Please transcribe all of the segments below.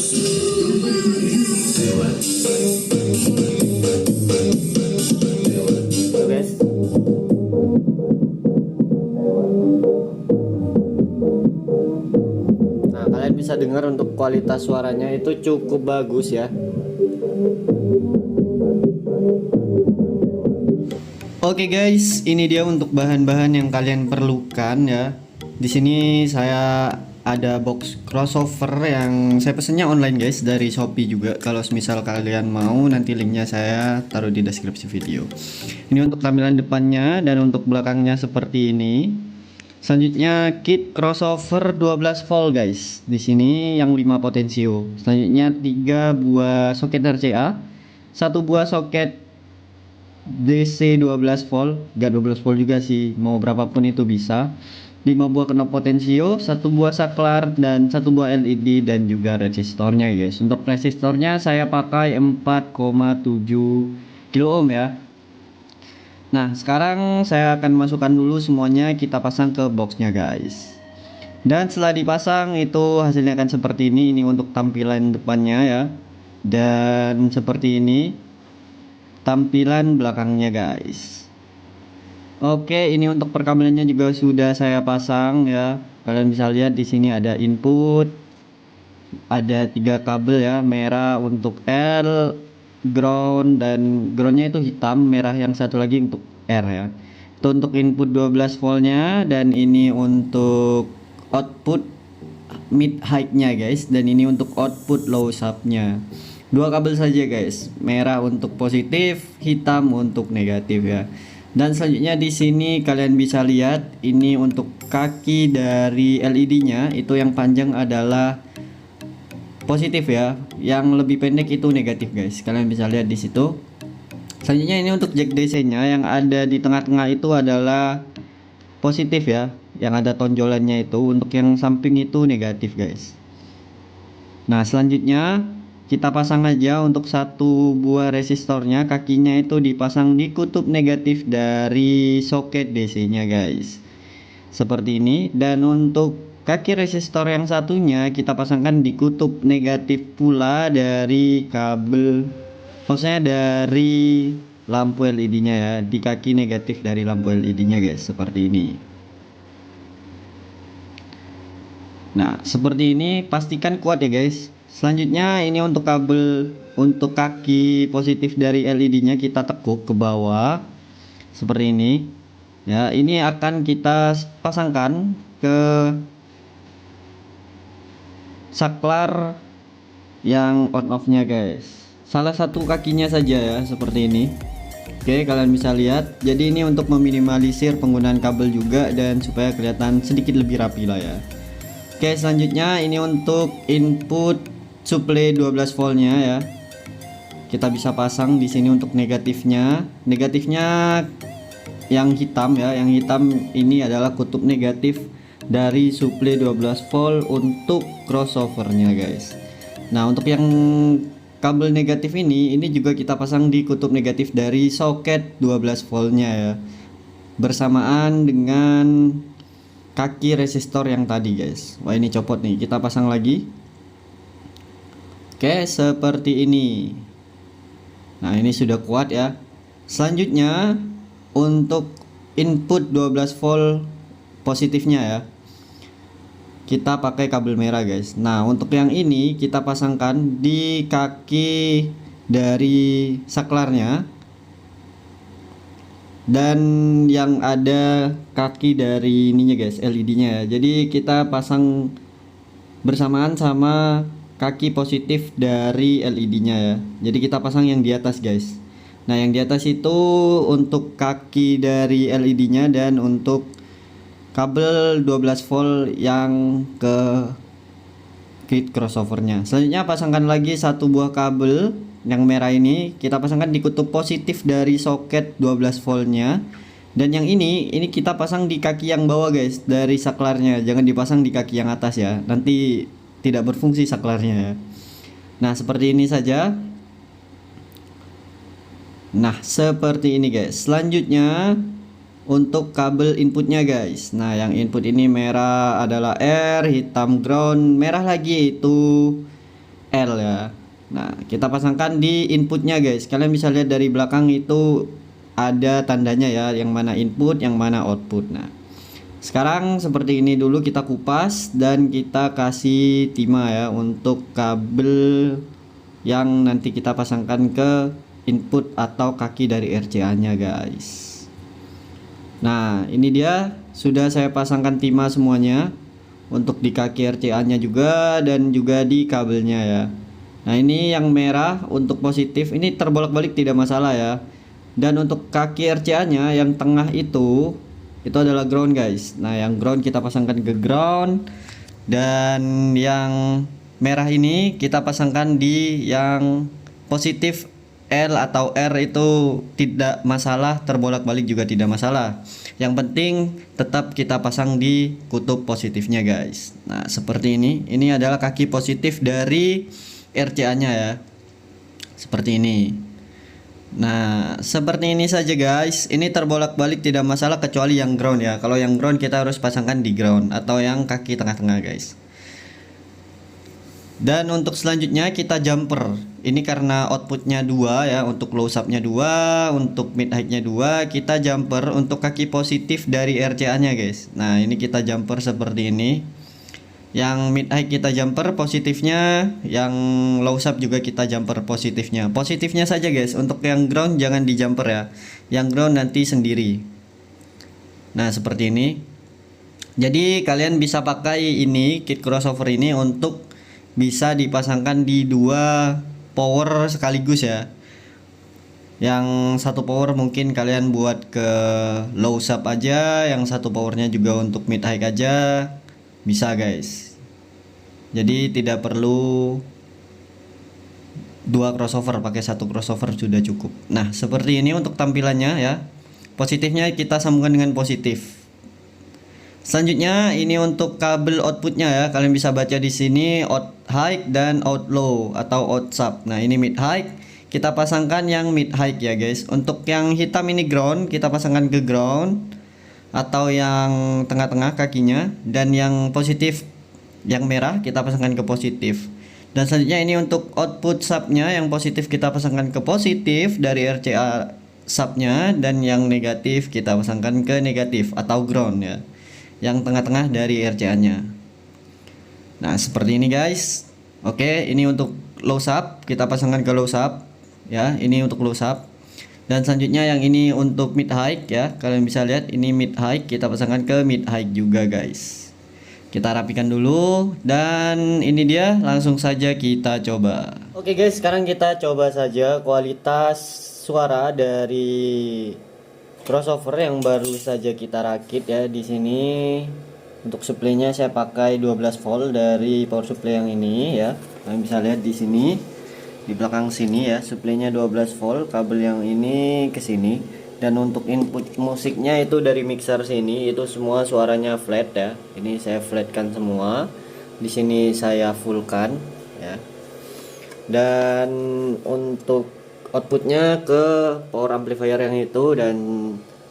Tuh guys. Nah, kalian bisa dengar untuk kualitas suaranya itu cukup bagus ya. Oke guys, ini dia untuk bahan-bahan yang kalian perlukan ya. Di sini saya ada box crossover yang saya pesennya online guys, dari Shopee juga. Kalau misal kalian mau, nanti linknya saya taruh di deskripsi video. Ini untuk tampilan depannya, dan untuk belakangnya seperti ini. Selanjutnya kit crossover 12 volt guys. Di sini yang 5 potensio. Selanjutnya 3 buah soket RCA, 1 buah soket DC 12 volt, gak 12 volt juga sih, mau berapapun itu bisa. 5 buah knop potensio, 1 buah saklar, dan 1 buah LED, dan juga resistornya guys. Untuk resistornya saya pakai 4,7 kilo ohm ya. Nah, sekarang saya akan masukkan dulu semuanya, kita pasang ke boxnya guys. Dan setelah dipasang itu hasilnya akan seperti ini. Ini untuk tampilan depannya ya. Dan seperti ini tampilan belakangnya guys. Oke, ini untuk perkabelannya juga sudah saya pasang ya. Kalian bisa lihat di sini ada input, ada 3 kabel ya, merah untuk L, ground, dan groundnya itu hitam, merah yang satu lagi untuk R ya. Itu untuk input 12 voltnya, dan ini untuk output mid high nya guys, dan ini untuk output low subnya. 2 kabel saja guys, merah untuk positif, hitam untuk negatif ya. Dan selanjutnya di sini kalian bisa lihat ini untuk kaki dari LED-nya, itu yang panjang adalah positif ya, yang lebih pendek itu negatif guys. Kalian bisa lihat di situ. Selanjutnya ini untuk jack DC-nya, yang ada di tengah-tengah itu adalah positif ya, yang ada tonjolannya itu. Untuk yang samping itu negatif guys. Nah, selanjutnya kita pasang aja untuk 1 buah resistornya, kakinya itu dipasang di kutub negatif dari soket DC-nya guys. Seperti ini. Dan untuk kaki resistor yang satunya kita pasangkan di kutub negatif pula dari kabel, maksudnya dari lampu LED-nya ya, di kaki negatif dari lampu LED-nya guys, seperti ini. Nah, seperti ini, pastikan kuat ya guys. Selanjutnya ini untuk kabel untuk kaki positif dari LED-nya kita tekuk ke bawah seperti ini. Ya, ini akan kita pasangkan ke saklar yang on off-nya guys. Salah satu kakinya saja ya, seperti ini. Oke, kalian bisa lihat. Jadi ini untuk meminimalisir penggunaan kabel juga, dan supaya kelihatan sedikit lebih rapi lah ya. Oke, selanjutnya ini untuk input supply 12 voltnya ya. Kita bisa pasang di sini untuk negatifnya. Negatifnya yang hitam ya, yang hitam ini adalah kutub negatif dari supply 12 volt untuk crossovernya guys. Nah, untuk yang kabel negatif ini juga kita pasang di kutub negatif dari soket 12 voltnya ya, bersamaan dengan kaki resistor yang tadi guys. Wah, ini copot nih, kita pasang lagi. Oke, seperti ini. Nah, ini sudah kuat ya. Selanjutnya untuk input 12 volt positifnya ya, kita pakai kabel merah guys. Nah, untuk yang ini kita pasangkan di kaki dari saklarnya, dan yang ada kaki dari ininya guys, LED-nya ya. Jadi kita pasang bersamaan sama kaki positif dari LED-nya ya. Jadi kita pasang yang di atas guys. Nah, yang di atas itu untuk kaki dari LED-nya, dan untuk kabel 12 volt yang ke kit crossovernya. Selanjutnya pasangkan lagi 1 buah kabel yang merah ini, kita pasangkan di kutub positif dari soket 12 voltnya. Dan yang ini kita pasang di kaki yang bawah guys, dari saklarnya. Jangan dipasang di kaki yang atas ya, nanti tidak berfungsi saklarnya ya. Nah, seperti ini saja. Nah, seperti ini guys. Selanjutnya untuk kabel inputnya guys. Nah, yang input ini merah adalah R, hitam ground, merah lagi itu L ya. Nah, kita pasangkan di inputnya guys. Kalian bisa lihat dari belakang itu ada tandanya ya, yang mana input, yang mana output. Nah, sekarang seperti ini dulu kita kupas dan kita kasih timah ya untuk kabel yang nanti kita pasangkan ke input atau kaki dari RCA nya guys. Nah, ini dia sudah saya pasangkan timah semuanya untuk di kaki RCA nya juga dan juga di kabelnya ya. Nah, ini yang merah untuk positif, ini terbolak-balik tidak masalah ya. Dan untuk kaki RCA nya yang tengah itu adalah ground guys. Nah, yang ground kita pasangkan ke ground, dan yang merah ini kita pasangkan di yang positif L atau R, itu tidak masalah, terbolak-balik juga tidak masalah. Yang penting tetap kita pasang di kutub positifnya guys. Nah, seperti ini. Ini adalah kaki positif dari RCA nya ya. Seperti ini. Nah, seperti ini saja guys. Ini terbolak-balik tidak masalah kecuali yang ground ya. Kalau yang ground kita harus pasangkan di ground atau yang kaki tengah-tengah guys. Dan untuk selanjutnya kita jumper. Ini karena outputnya 2 ya, untuk low subnya 2, untuk mid high nya 2, kita jumper untuk kaki positif dari RCA nya guys. Nah, ini kita jumper seperti ini. Yang mid high kita jumper positifnya, yang low sub juga kita jumper positifnya. Positifnya saja guys, untuk yang ground jangan di jumper ya. Yang ground nanti sendiri. Nah, seperti ini. Jadi kalian bisa pakai ini kit crossover ini untuk bisa dipasangkan di 2 power sekaligus ya. Yang satu power mungkin kalian buat ke low sub aja, yang satu powernya juga untuk mid high aja. Bisa guys. Jadi tidak perlu 2 crossover, pakai 1 crossover sudah cukup. Nah, seperti ini untuk tampilannya ya. Positifnya kita sambungkan dengan positif. Selanjutnya ini untuk kabel outputnya ya. Kalian bisa baca di sini out high dan out low atau out sub. Nah, ini mid high. Kita pasangkan yang mid high ya guys. Untuk yang hitam ini ground, kita pasangkan ke ground atau yang tengah-tengah kakinya, dan yang positif yang merah kita pasangkan ke positif. Dan selanjutnya ini untuk output subnya, yang positif kita pasangkan ke positif dari RCA subnya, dan yang negatif kita pasangkan ke negatif atau ground ya, yang tengah-tengah dari RCA nya. Nah, seperti ini guys. Oke, ini untuk low sub kita pasangkan ke low sub ya, ini untuk low sub. Dan selanjutnya yang ini untuk mid high ya, kalian bisa lihat ini mid high kita pasangkan ke mid high juga guys. Kita rapikan dulu, dan ini dia, langsung saja kita coba. Oke guys, sekarang kita coba saja kualitas suara dari crossover yang baru saja kita rakit ya. Di sini untuk supply-nya saya pakai 12 volt dari power supply yang ini ya. Kalian bisa lihat di sini, di belakang sini ya, supply-nya 12 volt, kabel yang ini ke sini. Dan untuk input musiknya itu dari mixer sini, itu semua suaranya flat ya. Ini saya flatkan semua. Di sini saya fullkan ya. Dan untuk outputnya ke power amplifier yang itu, dan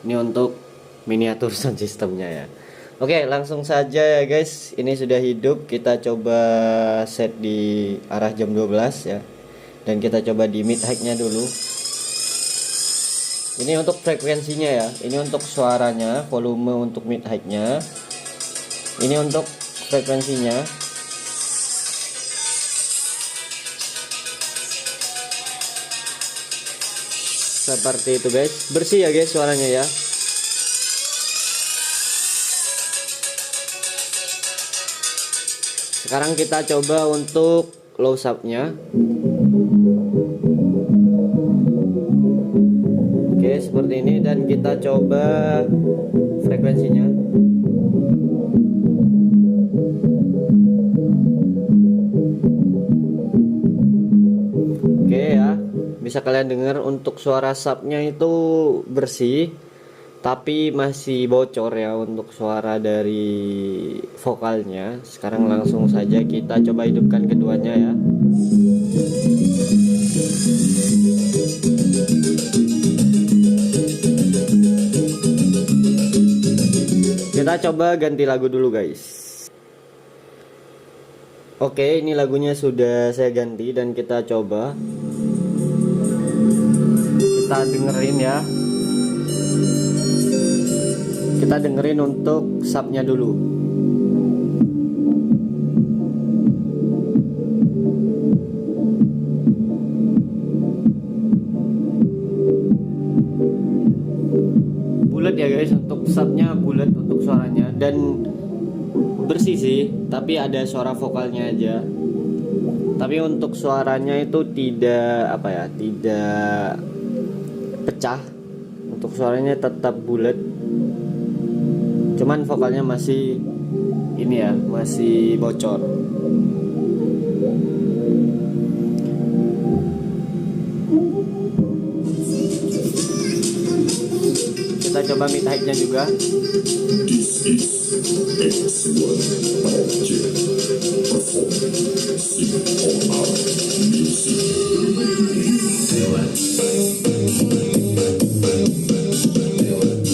ini untuk miniatur sound systemnya ya. Oke, langsung saja ya guys. Ini sudah hidup. Kita coba set di arah jam 12 ya. Dan kita coba di mid high nya dulu. Ini untuk frekuensinya ya. Ini untuk suaranya, volume untuk mid high nya. Ini untuk frekuensinya. Seperti itu guys. Bersih ya guys suaranya ya. Sekarang kita coba untuk low subnya. Oke, seperti ini, dan kita coba frekuensinya. Oke ya, bisa kalian dengar untuk suara subnya itu bersih, tapi masih bocor ya untuk suara dari vokalnya. Sekarang langsung saja kita coba hidupkan keduanya ya. Kita coba ganti lagu dulu guys. Oke, ini lagunya sudah saya ganti dan kita coba. Kita dengerin ya. Kita dengerin untuk subnya dulu. Bulat ya guys, untuk subnya bulat untuk suaranya, dan bersih sih, tapi ada suara vokalnya aja. Tapi untuk suaranya itu tidak apa ya, tidak pecah. Untuk suaranya tetap bulat. Cuman vokalnya masih ini ya, masih bocor. Kita coba mid high-nya juga.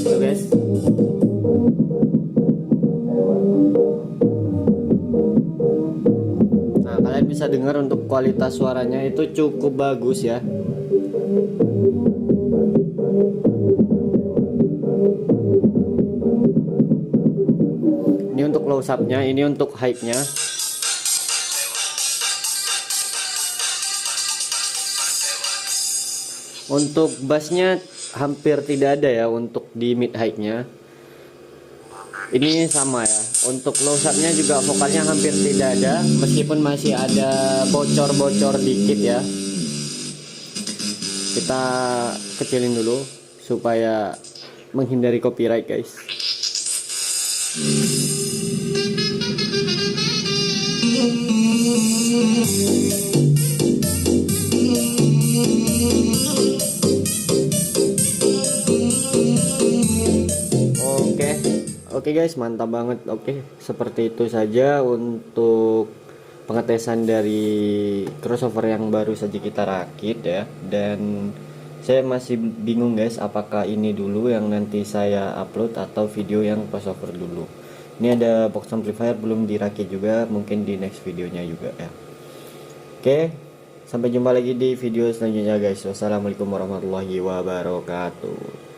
Tuh guys. Nah, kalian bisa dengar untuk kualitas suaranya itu cukup bagus ya. Ini untuk low subnya, ini untuk high-nya. Untuk bassnya hampir tidak ada ya untuk di mid high-nya. Ini sama ya. Untuk low subnya juga vokalnya hampir tidak ada, meskipun masih ada bocor-bocor dikit ya. Kita kecilin dulu supaya menghindari copyright guys. Oke guys, mantap banget. Oke, seperti itu saja untuk pengetesan dari crossover yang baru saja kita rakit ya. Dan saya masih bingung guys, apakah ini dulu yang nanti saya upload atau video yang crossover dulu. Ini ada box amplifier belum dirakit juga, mungkin di next videonya juga ya. Oke, sampai jumpa lagi di video selanjutnya guys. Wassalamualaikum warahmatullahi wabarakatuh.